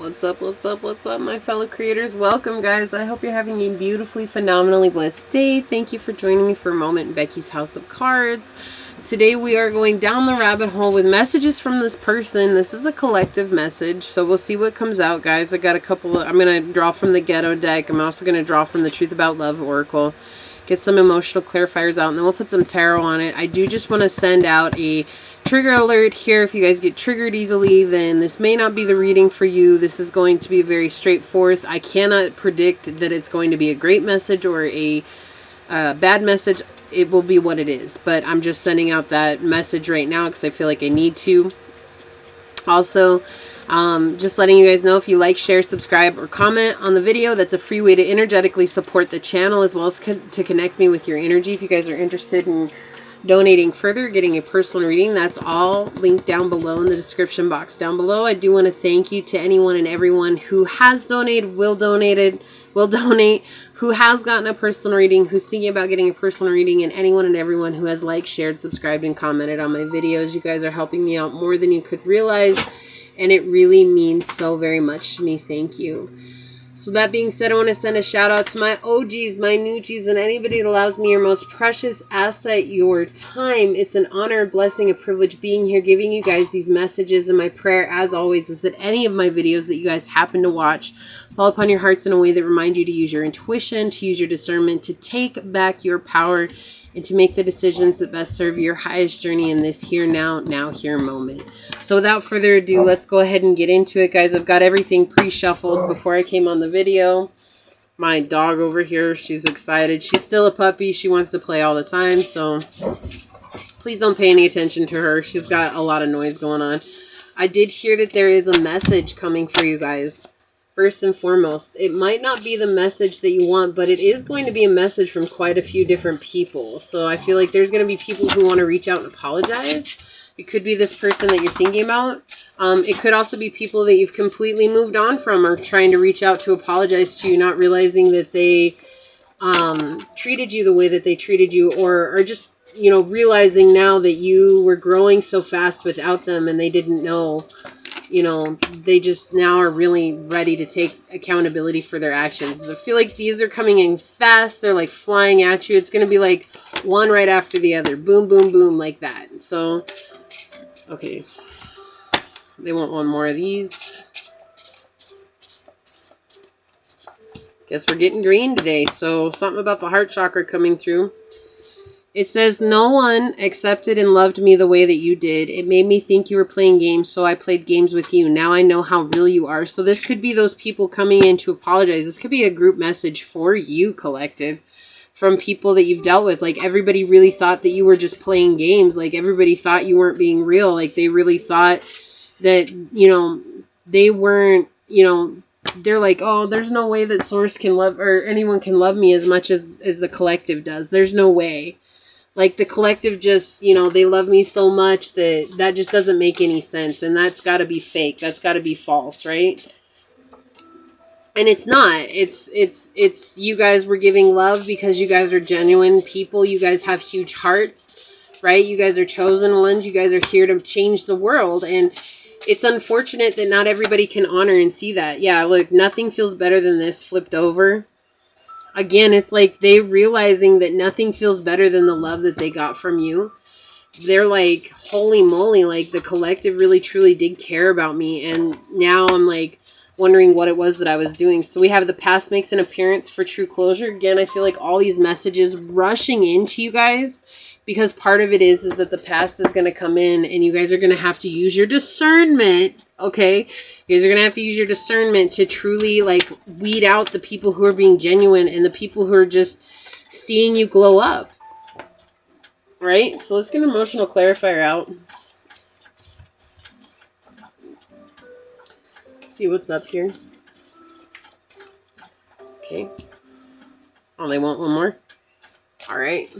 What's up, my fellow creators? Welcome, guys. I hope you're having a beautifully, phenomenally blessed day. Thank you for joining me for a moment in Becky's House of Cards. Today we are going down the rabbit hole with messages from this person. This is a collective message, so we'll see what comes out, guys. I got a couple of, I'm going to draw from the Ghetto deck. I'm also going to draw from the Truth About Love Oracle. Get some emotional clarifiers out, and then we'll put some tarot on it. I do just want to send out a trigger alert here. If you guys get triggered easily, then this may not be the reading for you. This is going to be very straightforward. I cannot predict that it's going to be a great message or a bad message. It will be what it is, but I'm just sending out that message right now because I feel like I need to. Also, just letting you guys know, if you like, share, subscribe, or comment on the video, that's a free way to energetically support the channel, as well as to connect me with your energy. If you guys are interested in donating further, getting a personal reading, that's all linked down below in the description box down below. I do want to thank you to anyone and everyone who has donated, will donate, who has gotten a personal reading, who's thinking about getting a personal reading, and anyone and everyone who has liked, shared, subscribed, and commented on my videos. You guys are helping me out more than you could realize, and it really means so very much to me. Thank you. So that being said, I want to send a shout out to my OGs, my Nuchis, and anybody that allows me your most precious asset, your time. It's an honor, a blessing, a privilege being here, giving you guys these messages. And my prayer, as always, is that any of my videos that you guys happen to watch fall upon your hearts in a way that remind you to use your intuition, to use your discernment, to take back your power, and to make the decisions that best serve your highest journey in this here, now, here moment. So without further ado, let's go ahead and get into it, guys. I've got everything pre-shuffled before I came on the video. My dog over here, she's excited. She's still a puppy. She wants to play all the time, so please don't pay any attention to her. She's got a lot of noise going on. I did hear that there is a message coming for you guys. First and foremost, it might not be the message that you want, but it is going to be a message from quite a few different people. So I feel like there's going to be people who want to reach out and apologize. It could be this person that you're thinking about. It could also be people that you've completely moved on from or trying to reach out to apologize to you, not realizing that they treated you the way that they treated you, or just, you know, realizing now that you were growing so fast without them and they didn't know. You know, they just now are really ready to take accountability for their actions. I feel like these are coming in fast. They're like flying at you. It's going to be like one right after the other. Boom, boom, boom, like that. So, okay. They want one more of these. Guess we're getting green today. So, something about the heart chakra coming through. It says, no one accepted and loved me the way that you did. It made me think you were playing games, so I played games with you. Now I know how real you are. So this could be those people coming in to apologize. This could be a group message for you, collective, from people that you've dealt with. Like, everybody really thought that you were just playing games. Like, everybody thought you weren't being real. Like, they really thought that, you know, they weren't, you know, they're like, oh, there's no way that Source can love, or anyone can love me as much as the collective does. There's no way. Like, the collective just, you know, they love me so much that just doesn't make any sense. And that's got to be fake. That's got to be false, right? And it's not. It's you guys were giving love because you guys are genuine people. You guys have huge hearts, right? You guys are chosen ones. You guys are here to change the world. And it's unfortunate that not everybody can honor and see that. Yeah, look, nothing feels better than this flipped over. Again, it's like they realizing that nothing feels better than the love that they got from you. They're like, holy moly, like the collective really truly did care about me. And now I'm like wondering what it was that I was doing. So we have the past makes an appearance for true closure. Again, I feel like all these messages rushing into you guys because part of it is that the past is going to come in and you guys are going to have to use your discernment. Okay, you guys are going to have to use your discernment to truly, like, weed out the people who are being genuine and the people who are just seeing you glow up. Right? So let's get an emotional clarifier out. See what's up here. Okay. Oh, they want one more? Alright.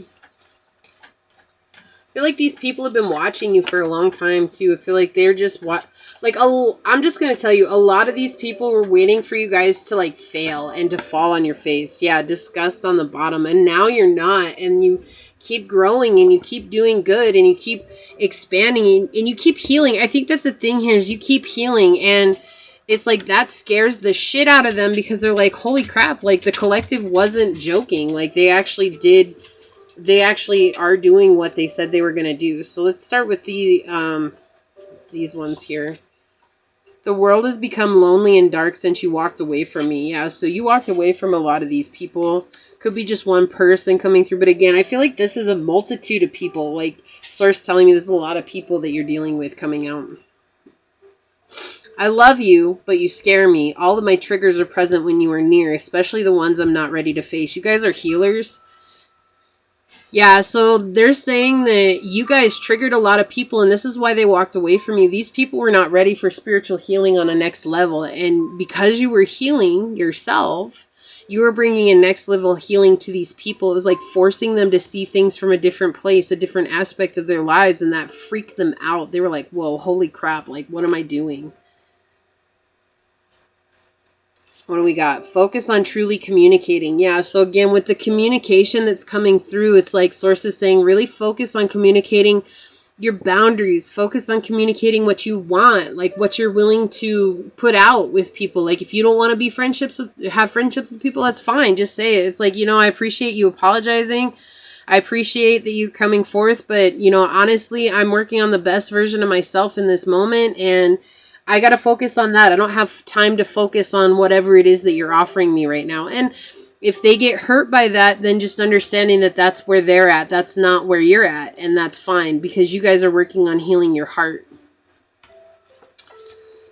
I feel like these people have been watching you for a long time, too. I feel like they're just I'm just going to tell you, a lot of these people were waiting for you guys to, like, fail and to fall on your face. Yeah, disgust on the bottom. And now you're not. And you keep growing and you keep doing good and you keep expanding and you keep healing. I think that's the thing here is you keep healing. And it's like that scares the shit out of them because they're like, holy crap, like the collective wasn't joking. Like they actually are doing what they said they were going to do. So let's start with these ones here. The world has become lonely and dark since you walked away from me. Yeah, so you walked away from a lot of these people. Could be just one person coming through. But again, I feel like this is a multitude of people. Like, Source telling me there's a lot of people that you're dealing with coming out. I love you, but you scare me. All of my triggers are present when you are near, especially the ones I'm not ready to face. You guys are healers. Yeah, so they're saying that you guys triggered a lot of people, and this is why they walked away from you. These people were not ready for spiritual healing on a next level, and because you were healing yourself, you were bringing a next level healing to these people. It was like forcing them to see things from a different place, a different aspect of their lives, and that freaked them out. They were like, whoa, holy crap, like, what am I doing? What do we got? Focus on truly communicating. Yeah, so again, with the communication that's coming through, it's like Source is saying, really focus on communicating your boundaries. Focus on communicating what you want, like what you're willing to put out with people. Like if you don't want to be have friendships with people, that's fine. Just say it. It's like, I appreciate you apologizing. I appreciate that you coming forth, but honestly, I'm working on the best version of myself in this moment, and I got to focus on that. I don't have time to focus on whatever it is that you're offering me right now. And if they get hurt by that, then just understanding that that's where they're at. That's not where you're at. And that's fine because you guys are working on healing your heart.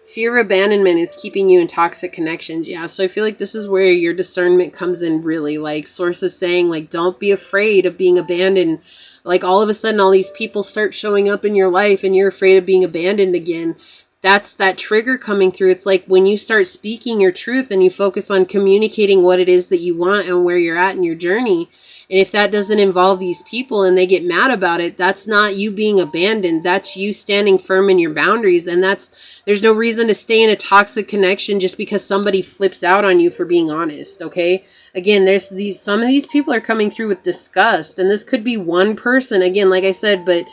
Fear of abandonment is keeping you in toxic connections. Yeah, so I feel like this is where your discernment comes in really. Like Source is saying, like, don't be afraid of being abandoned. Like all of a sudden all these people start showing up in your life and you're afraid of being abandoned again. That's that trigger coming through. It's like when you start speaking your truth and you focus on communicating what it is that you want and where you're at in your journey. And if that doesn't involve these people and they get mad about it, that's not you being abandoned. That's you standing firm in your boundaries. And there's no reason to stay in a toxic connection just because somebody flips out on you for being honest. Okay. Again, some of these people are coming through with disgust, and this could be one person again, like I said, but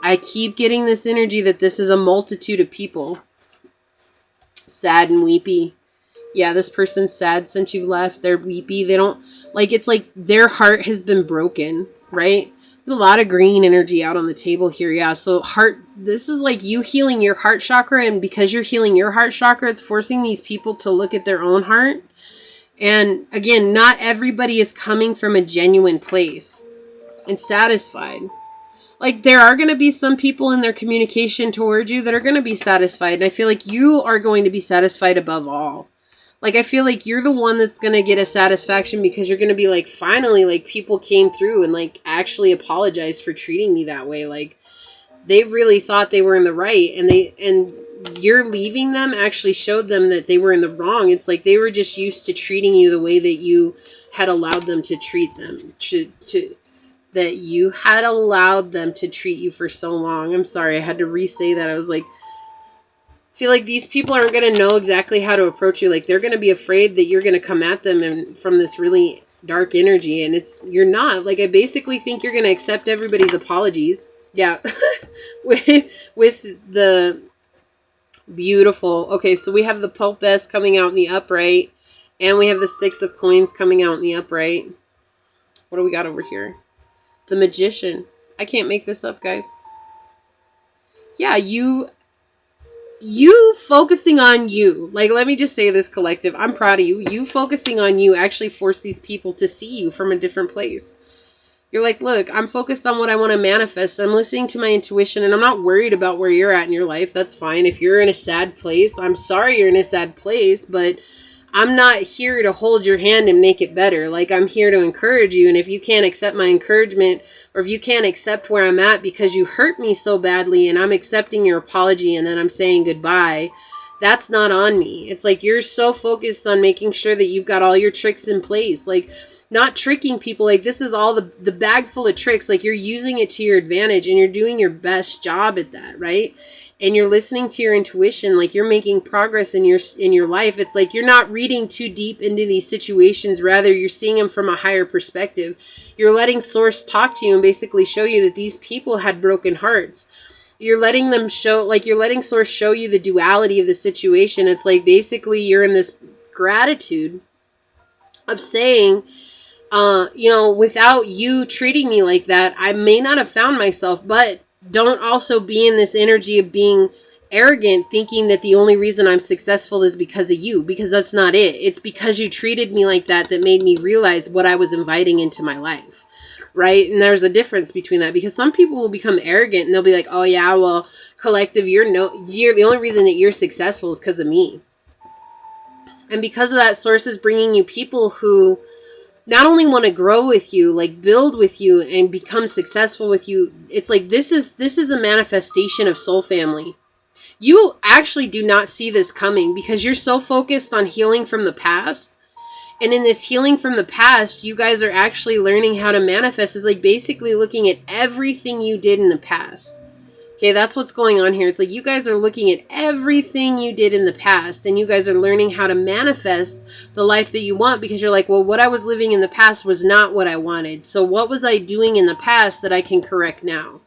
I keep getting this energy that this is a multitude of people. Sad and weepy. Yeah, this person's sad since you've left. They're weepy. They don't, like, it's like their heart has been broken, right? There's a lot of green energy out on the table here. Yeah, so this is like you healing your heart chakra, and because you're healing your heart chakra, it's forcing these people to look at their own heart. And again, not everybody is coming from a genuine place and satisfied. Like, there are going to be some people in their communication towards you that are going to be satisfied. And I feel like you are going to be satisfied above all. Like, I feel like you're the one that's going to get a satisfaction because you're going to be like, finally, like, people came through and, like, actually apologized for treating me that way. Like, they really thought they were in the right. And you're leaving them actually showed them that they were in the wrong. It's like they were just used to treating you the way that you had allowed them to treat them. That you had allowed them to treat you for so long. I'm sorry, I had to re-say that. I was like, I feel like these people aren't going to know exactly how to approach you. Like, they're going to be afraid that you're going to come at them and from this really dark energy. And you're not. Like, I basically think you're going to accept everybody's apologies. Yeah. with the beautiful. Okay, so we have the Pope S coming out in the upright. And we have the 6 of Coins coming out in the upright. What do we got over here? The Magician. I can't make this up, guys. Yeah, you focusing on you. Like, let me just say this, collective. I'm proud of you. You focusing on you actually forced these people to see you from a different place. You're like, look, I'm focused on what I want to manifest. I'm listening to my intuition, and I'm not worried about where you're at in your life. That's fine. If you're in a sad place, I'm sorry you're in a sad place, but I'm not here to hold your hand and make it better. Like, I'm here to encourage you. And if you can't accept my encouragement, or if you can't accept where I'm at because you hurt me so badly and I'm accepting your apology and then I'm saying goodbye, that's not on me. It's like you're so focused on making sure that you've got all your tricks in place. Like, not tricking people. Like, this is all the bag full of tricks. Like, you're using it to your advantage and you're doing your best job at that, right? And you're listening to your intuition, like you're making progress in your life. It's like you're not reading too deep into these situations. Rather, you're seeing them from a higher perspective. You're letting Source talk to you and basically show you that these people had broken hearts. you're letting them show, like you're letting Source show you the duality of the situation. It's like basically you're in this gratitude of saying, you know, without you treating me like that, I may not have found myself, but don't also be in this energy of being arrogant, thinking that the only reason I'm successful is because of you, because that's not it. It's because you treated me like that that made me realize what I was inviting into my life. Right? And there's a difference between that, because some people will become arrogant and they'll be like, oh yeah, well, collective, you're the only reason that you're successful is because of me. And because of that, Source is bringing you people who not only want to grow with you, like build with you and become successful with you. It's like this is a manifestation of soul family. You actually do not see this coming because you're so focused on healing from the past. And in this healing from the past, you guys are actually learning how to manifest. Is like basically looking at everything you did in the past. Okay, that's what's going on here. It's like you guys are looking at everything you did in the past, and you guys are learning how to manifest the life that you want, because you're like, well, what I was living in the past was not what I wanted. So what was I doing in the past that I can correct now?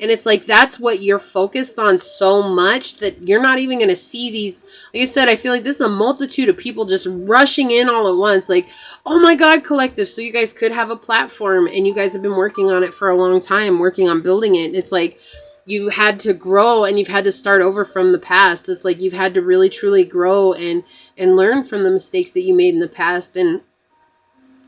And it's like that's what you're focused on so much that you're not even going to see these. Like I said, I feel like this is a multitude of people just rushing in all at once. Like, oh my God, collective. So you guys could have a platform, and you guys have been working on it for a long time, working on building it. It's like you had to grow and you've had to start over from the past. It's like you've had to really truly grow and learn from the mistakes that you made in the past. And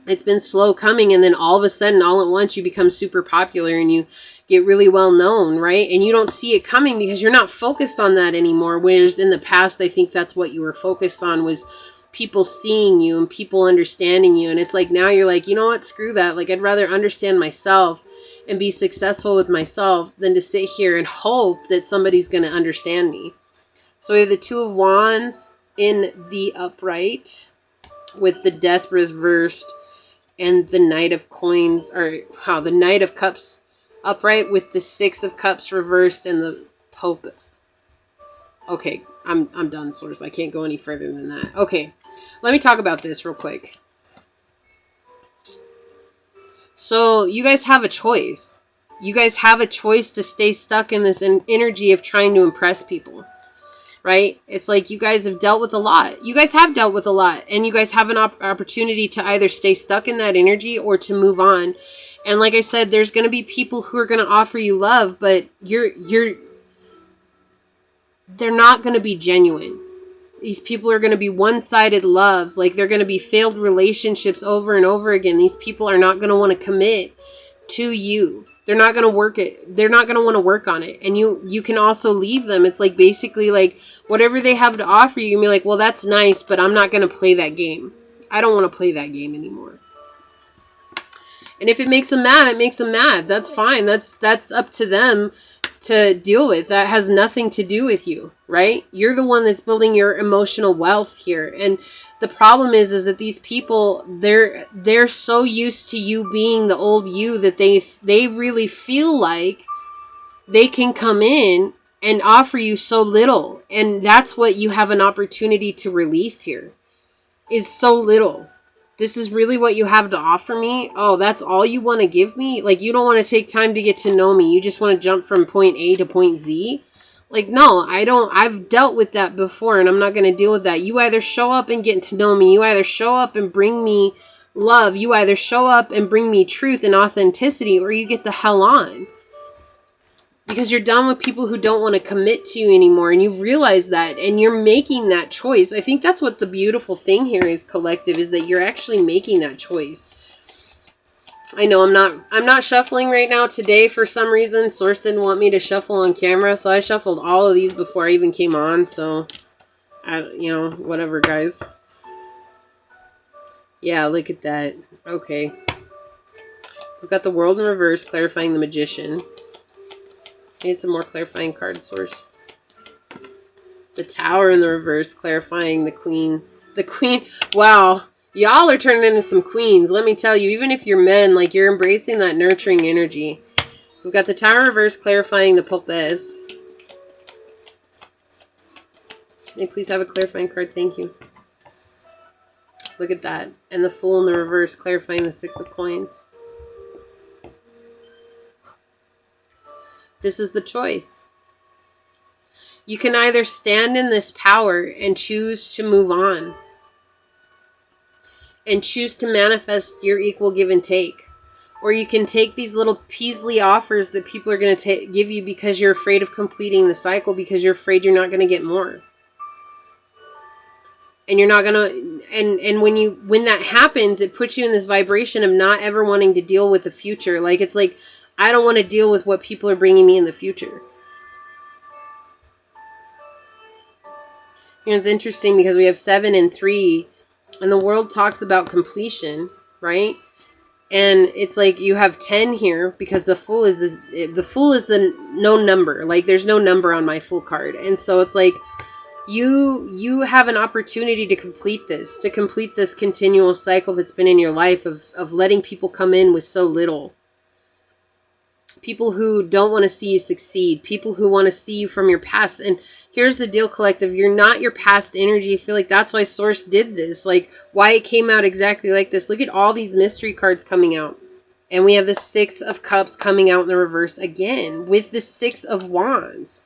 it's been slow coming, and then all of a sudden, all at once, you become super popular and you get really well known, right? And you don't see it coming because you're not focused on that anymore. Whereas in the past, I think that's what you were focused on, was people seeing you and people understanding you. And it's like now you're like, you know what, screw that. Like, I'd rather understand myself and be successful with myself than to sit here and hope that somebody's going to understand me. So we have the Two of Wands in the upright with the Death reversed and the Knight of Coins, or the Knight of Cups upright with the Six of Cups reversed and the Pope. Okay, I'm done, Source. I can't go any further than that. Okay, let me talk about this real quick. So you guys have a choice. You guys have a choice to stay stuck in this energy of trying to impress people. Right? It's like you guys have dealt with a lot. You guys have dealt with a lot. And you guys have an opportunity to either stay stuck in that energy or to move on. And like I said, there's going to be people who are going to offer you love, but they're not going to be genuine. These people are going to be one-sided loves. Like, they're going to be failed relationships over and over again. These people are not going to want to commit to you. They're not going to work it. They're not going to want to work on it. And you can also leave them. It's like basically like whatever they have to offer you, you can be like, well, that's nice, but I'm not going to play that game. I don't want to play that game anymore. And if it makes them mad, it makes them mad. That's fine. That's up to them to deal with. That has nothing to do with you, right? You're the one that's building your emotional wealth here. And the problem is that these people, they're so used to you being the old you that they really feel like they can come in and offer you so little. And that's what you have an opportunity to release here, is so little. This is really what you have to offer me? Oh, that's all you want to give me? Like, you don't want to take time to get to know me. You just want to jump from point A to point Z? Like, no, I don't. I've dealt with that before, and I'm not going to deal with that. You either show up and get to know me. You either show up and bring me love. You either show up and bring me truth and authenticity, or you get the hell on. Because you're done with people who don't want to commit to you anymore, and you've realized that, and you're making that choice. I think that's what the beautiful thing here is, collective, is that you're actually making that choice. I know I'm not shuffling right now today for some reason. Source didn't want me to shuffle on camera, so I shuffled all of these before I even came on. So, whatever, guys. Yeah, look at that. Okay. We've got the World in reverse, clarifying the Magician. Need some more clarifying card, Source. The Tower in the reverse, clarifying the Queen. The Queen, wow. Y'all are turning into some queens. Let me tell you, even if you're men, like, you're embracing that nurturing energy. We've got the Tower reverse, clarifying the Popes. May I please have a clarifying card? Thank you. Look at that. And the Fool in the reverse, clarifying the Six of Coins. This is the choice. You can either stand in this power and choose to move on and choose to manifest your equal give and take. Or you can take these little Peasley offers that people are going to give you because you're afraid of completing the cycle, because you're afraid you're not going to get more. And you're not going to, and when that happens, it puts you in this vibration of not ever wanting to deal with the future. Like, it's like, I don't want to deal with what people are bringing me in the future. You know, it's interesting because we have 7 and 3, and the world talks about completion, right? And it's like you have 10 here because the Fool is the no number. Like, there's no number on my Fool card. And so it's like you have an opportunity to complete this continual cycle that's been in your life of letting people come in with so little. People who don't want to see you succeed. People who want to see you from your past. And here's the deal, collective. You're not your past energy. I feel like that's why Source did this. Like, why it came out exactly like this. Look at all these mystery cards coming out. And we have the 6 of Cups coming out in the reverse again. With the 6 of Wands.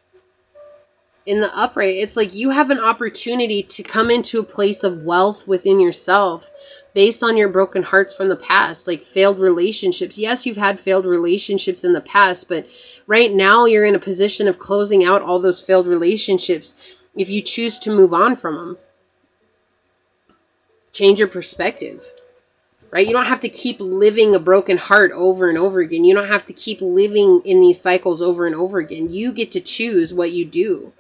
In the upright. It's like you have an opportunity to come into a place of wealth within yourself. Based on your broken hearts from the past, like failed relationships. Yes, you've had failed relationships in the past, but right now you're in a position of closing out all those failed relationships if you choose to move on from them. Change your perspective, right? You don't have to keep living a broken heart over and over again. You don't have to keep living in these cycles over and over again. You get to choose what you do.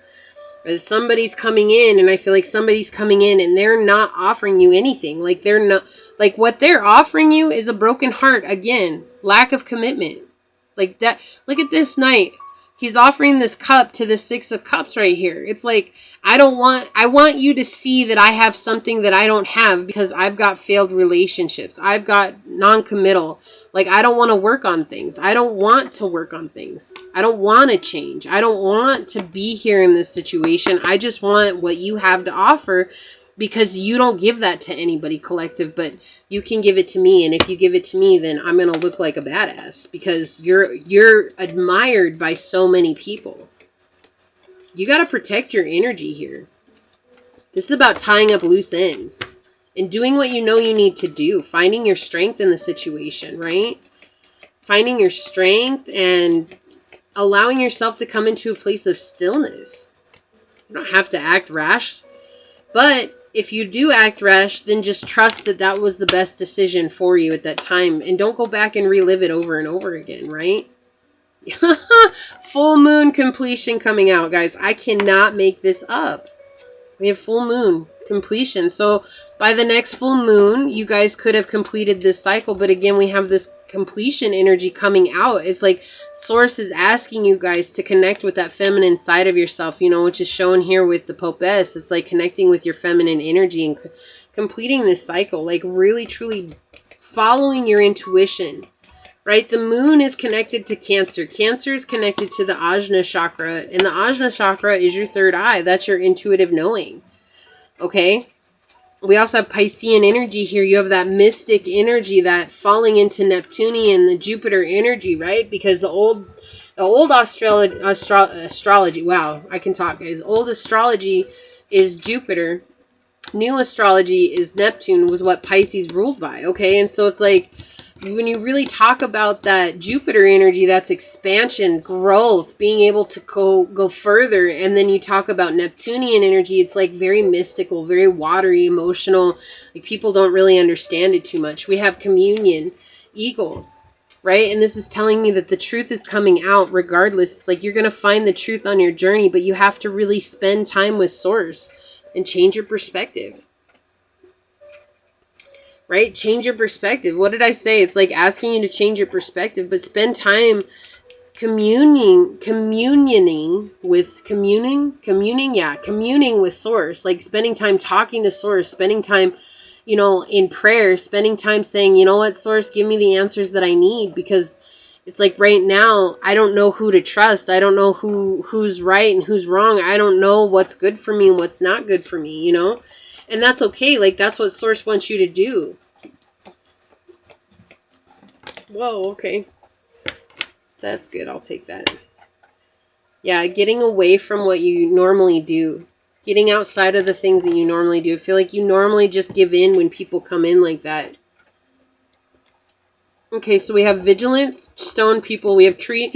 As somebody's coming in, and I feel like somebody's coming in and they're not offering you anything. Like, they're not, like, what they're offering you is a broken heart. Again, lack of commitment. Like that. Look at this knight. He's offering this cup to the 6 of Cups right here. It's like, I want you to see that I have something that I don't have because I've got failed relationships. I've got non-committal. Like, I don't want to work on things. I don't want to work on things. I don't want to change. I don't want to be here in this situation. I just want what you have to offer because you don't give that to anybody, collective, but you can give it to me. And if you give it to me, then I'm going to look like a badass because you're admired by so many people. You got to protect your energy here. This is about tying up loose ends and doing what you know you need to do. Finding your strength in the situation, right? Finding your strength and allowing yourself to come into a place of stillness. You don't have to act rash. But if you do act rash, then just trust that that was the best decision for you at that time. And don't go back and relive it over and over again, right? Full moon completion coming out, guys. I cannot make this up. We have full moon completion. So by the next full moon, you guys could have completed this cycle. But again, we have this completion energy coming out. It's like Source is asking you guys to connect with that feminine side of yourself, you know, which is shown here with the Popess. It's like connecting with your feminine energy and completing this cycle. Like really, truly following your intuition. Right? The moon is connected to Cancer. Cancer is connected to the Ajna chakra. And the Ajna chakra is your third eye. That's your intuitive knowing. Okay? We also have Piscean energy here. You have that mystic energy, that falling into Neptunian, the Jupiter energy, right? Because the old astrology, wow, I can talk, guys. Old astrology is Jupiter. New astrology is Neptune, was what Pisces ruled by, okay? And so it's like, when you really talk about that Jupiter energy, that's expansion, growth, being able to go further. And then you talk about Neptunian energy. It's like very mystical, very watery, emotional. Like people don't really understand it too much. We have communion, eagle, right? And this is telling me that the truth is coming out regardless. It's like you're going to find the truth on your journey, but you have to really spend time with Source and change your perspective. Right? Change your perspective. What did I say? It's like asking you to change your perspective, but spend time communing with Source. Like spending time talking to Source, spending time, you know, in prayer, spending time saying, you know what, Source, give me the answers that I need, because it's like right now, I don't know who to trust. I don't know who's right and who's wrong. I don't know what's good for me and what's not good for me, you know? And that's okay. Like, that's what Source wants you to do. Whoa, okay. That's good. I'll take that. Yeah, getting away from what you normally do. Getting outside of the things that you normally do. I feel like you normally just give in when people come in like that. Okay, so we have vigilance, stone people. We have tree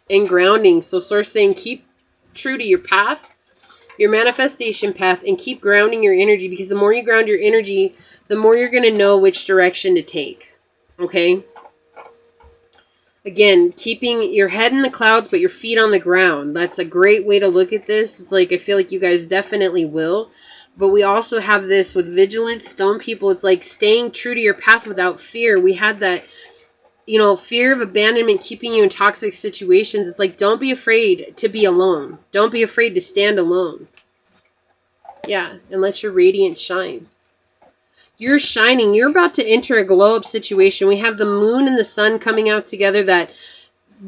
and grounding. So Source saying keep true to your path, your manifestation path, and keep grounding your energy, because the more you ground your energy, the more you're going to know which direction to take. Okay? Again, keeping your head in the clouds, but your feet on the ground. That's a great way to look at this. It's like, I feel like you guys definitely will. But we also have this with vigilance, stone people. It's like staying true to your path without fear. We had that, you know, fear of abandonment keeping you in toxic situations. It's like, don't be afraid to be alone. Don't be afraid to stand alone. Yeah, and let your radiance shine. You're shining. You're about to enter a glow-up situation. We have the moon and the sun coming out together. That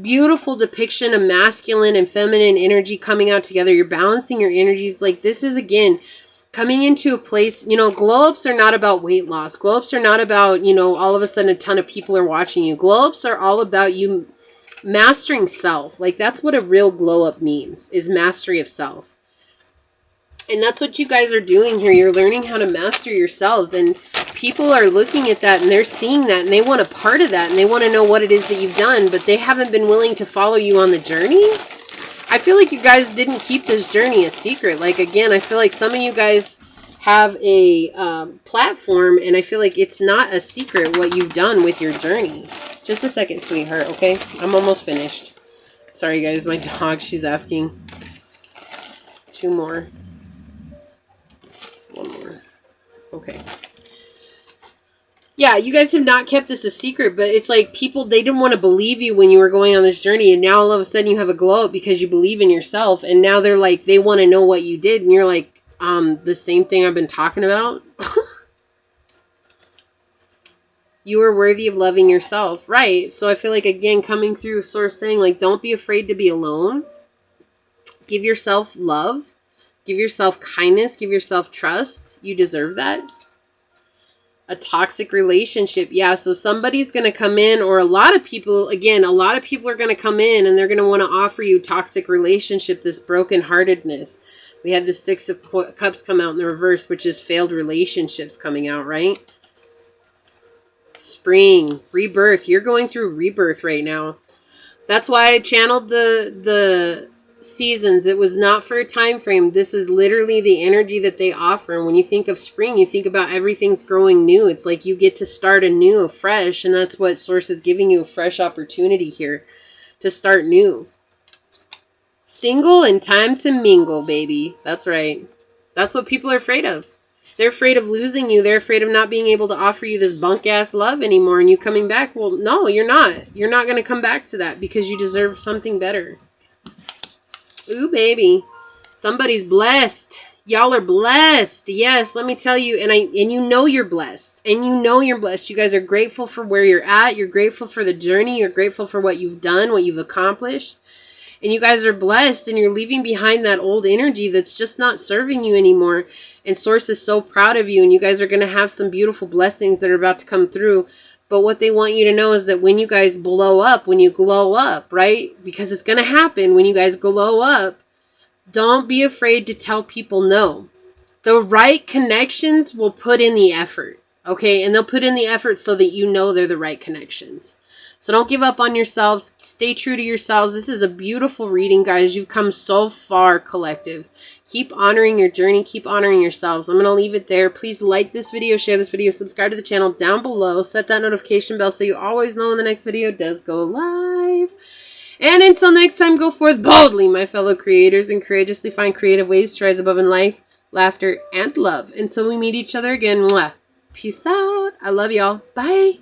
beautiful depiction of masculine and feminine energy coming out together. You're balancing your energies. Like, this is, again, coming into a place, you know, glow-ups are not about weight loss. Glow-ups are not about, you know, all of a sudden a ton of people are watching you. Glow-ups are all about you mastering self. Like, that's what a real glow-up means, is mastery of self. And that's what you guys are doing here. You're learning how to master yourselves. And people are looking at that and they're seeing that and they want a part of that and they want to know what it is that you've done, but they haven't been willing to follow you on the journey. I feel like you guys didn't keep this journey a secret. Like, again, I feel like some of you guys have a platform and I feel like it's not a secret what you've done with your journey. Just a second, sweetheart, okay? I'm almost finished. Sorry, guys. My dog, she's asking. 2 more. 1 more. Okay. Yeah, you guys have not kept this a secret, but it's like people, they didn't want to believe you when you were going on this journey, and now all of a sudden you have a glow up because you believe in yourself, and now they're like, they want to know what you did, and you're like, the same thing I've been talking about? You are worthy of loving yourself. Right. So I feel like, again, coming through, Source saying, like, don't be afraid to be alone. Give yourself love. Give yourself kindness. Give yourself trust. You deserve that. A toxic relationship. Yeah, so somebody's going to come in, or a lot of people, again, a lot of people are going to come in and they're going to want to offer you toxic relationship, this brokenheartedness. We had the 6 of Cups come out in the reverse, which is failed relationships coming out, right? Spring, rebirth. You're going through rebirth right now. That's why I channeled the seasons. It was not for a time frame. This is literally the energy that they offer. And when you think of spring, you think about everything's growing new. It's like you get to start anew, afresh, and that's what Source is giving you, a fresh opportunity here to start new. Single and time to mingle, baby. That's right. That's what people are afraid of. They're afraid of losing you. They're afraid of not being able to offer you this bunk-ass love anymore and you coming back. Well, no, you're not. You're not going to come back to that because you deserve something better. Ooh, baby. Somebody's blessed. Y'all are blessed. Yes, let me tell you. And you know you're blessed. And you know you're blessed. You guys are grateful for where you're at. You're grateful for the journey. You're grateful for what you've done, what you've accomplished. And you guys are blessed and you're leaving behind that old energy that's just not serving you anymore. And Source is so proud of you, and you guys are going to have some beautiful blessings that are about to come through. But what they want you to know is that when you guys blow up, when you glow up, right? Because it's going to happen when you guys glow up, don't be afraid to tell people no. The right connections will put in the effort, okay? And they'll put in the effort so that you know they're the right connections. So don't give up on yourselves. Stay true to yourselves. This is a beautiful reading, guys. You've come so far, collective. Keep honoring your journey. Keep honoring yourselves. I'm going to leave it there. Please like this video, share this video, subscribe to the channel down below. Set that notification bell so you always know when the next video does go live. And until next time, go forth boldly, my fellow creators, and courageously find creative ways to rise above in life, laughter, and love. Until we meet each other again, mwah. Peace out. I love y'all. Bye.